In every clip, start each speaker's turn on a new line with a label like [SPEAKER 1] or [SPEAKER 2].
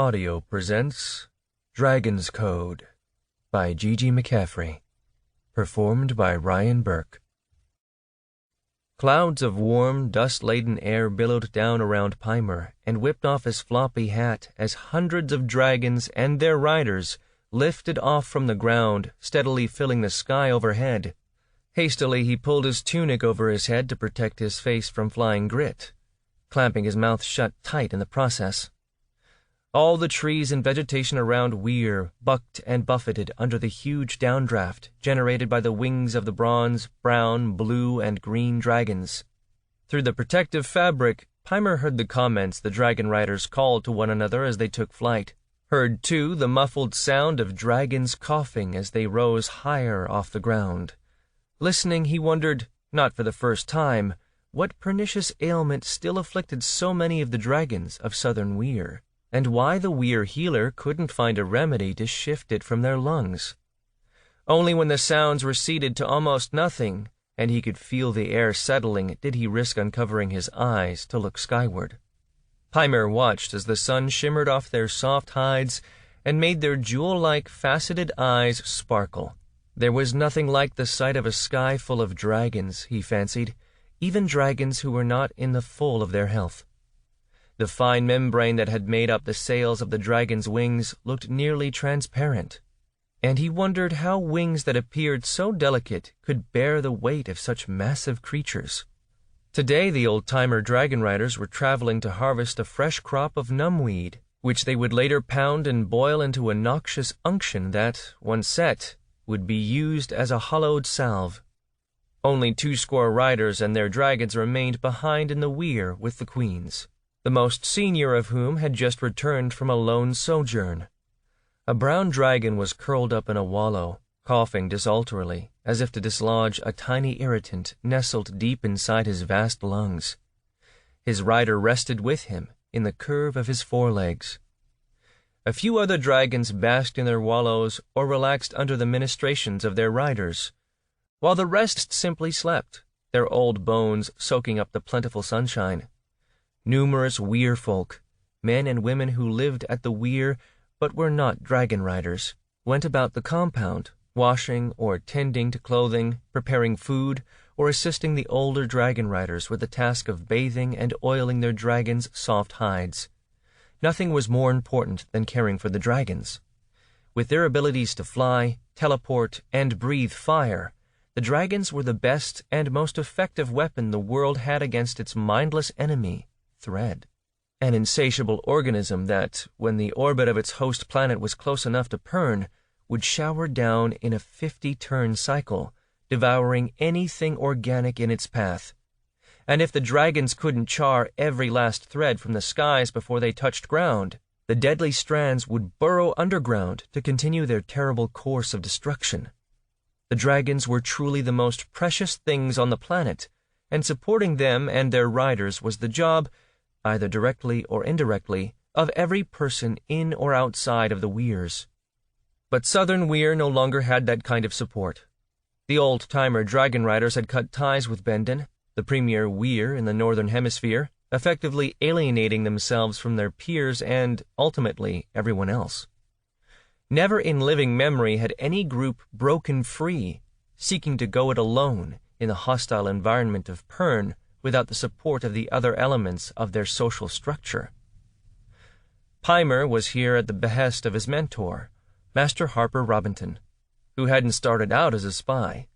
[SPEAKER 1] Audio presents Dragon's Code by Gigi McCaffrey, performed by Ryan Burke. Clouds of warm, dust-laden air billowed down around Pimer and whipped off his floppy hat as hundreds of dragons and their riders lifted off from the ground, steadily filling the sky overhead. Hastily he pulled his tunic over his head to protect his face from flying grit, clamping his mouth shut tight in the process. All the trees and vegetation around Weir bucked and buffeted under the huge downdraft generated by the wings of the bronze, brown, blue, and green dragons. Through the protective fabric, Pimer heard the comments the dragon riders called to one another as they took flight, heard, too, the muffled sound of dragons coughing as they rose higher off the ground. Listening, he wondered, not for the first time, what pernicious ailment still afflicted so many of the dragons of southern Weir, and why the Weir healer couldn't find a remedy to shift it from their lungs. Only when the sounds receded to almost nothing, and he could feel the air settling, did he risk uncovering his eyes to look skyward. Pimer watched as the sun shimmered off their soft hides and made their jewel-like faceted eyes sparkle. There was nothing like the sight of a sky full of dragons, he fancied, even dragons who were not in the full of their health. The fine membrane that had made up the sails of the dragon's wings looked nearly transparent, and he wondered how wings that appeared so delicate could bear the weight of such massive creatures. Today the old-timer dragon riders were traveling to harvest a fresh crop of numbweed, which they would later pound and boil into a noxious unction that, once set, would be used as a hollowed salve. Only 20 riders and their dragons remained behind in the Weir with the queens, the most senior of whom had just returned from a lone sojourn. A brown dragon was curled up in a wallow, coughing desultorily, as if to dislodge a tiny irritant nestled deep inside his vast lungs. His rider rested with him in the curve of his forelegs. A few other dragons basked in their wallows or relaxed under the ministrations of their riders, while the rest simply slept, their old bones soaking up the plentiful sunshine. Numerous Weir folk, men and women who lived at the Weir but were not dragon riders, went about the compound, washing or tending to clothing, preparing food, or assisting the older dragon riders with the task of bathing and oiling their dragons' soft hides. Nothing was more important than caring for the dragons. With their abilities to fly, teleport, and breathe fire, the dragons were the best and most effective weapon the world had against its mindless enemy, Thread, an insatiable organism that, when the orbit of its host planet was close enough to Pern, would shower down in a 50-turn cycle, devouring anything organic in its path. And if the dragons couldn't char every last thread from the skies before they touched ground, the deadly strands would burrow underground to continue their terrible course of destruction. The dragons were truly the most precious things on the planet, and supporting them and their riders was the job, either directly or indirectly, of every person in or outside of the Weirs. But southern Weir no longer had that kind of support. The old-timer dragon riders had cut ties with Bendon, the premier Weir in the northern hemisphere, effectively alienating themselves from their peers and, ultimately, everyone else. Never in living memory had any group broken free, seeking to go it alone in the hostile environment of Pern without the support of the other elements of their social structure. Pimer was here at the behest of his mentor, Master Harper Robinson, who hadn't started out as a spy.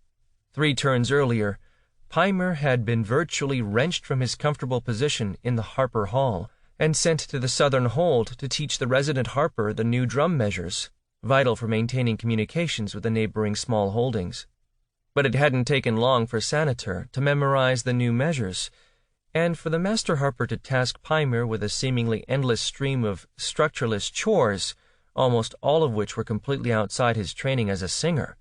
[SPEAKER 1] 3 turns earlier, Pimer had been virtually wrenched from his comfortable position in the Harper Hall and sent to the southern hold to teach the resident Harper the new drum measures, vital for maintaining communications with the neighboring small holdings. But it hadn't taken long for Senator to memorize the new measures, and for the Master Harper to task Pimer with a seemingly endless stream of structureless chores, almost all of which were completely outside his training as a singer.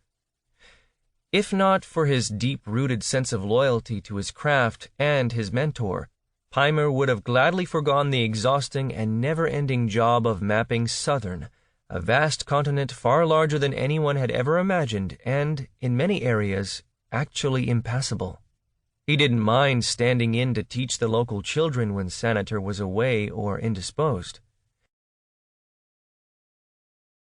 [SPEAKER 1] If not for his deep-rooted sense of loyalty to his craft and his mentor, Pimer would have gladly forgone the exhausting and never-ending job of mapping Southern, a vast continent far larger than anyone had ever imagined and, in many areas, actually impassable. He didn't mind standing in to teach the local children when Senator was away or indisposed.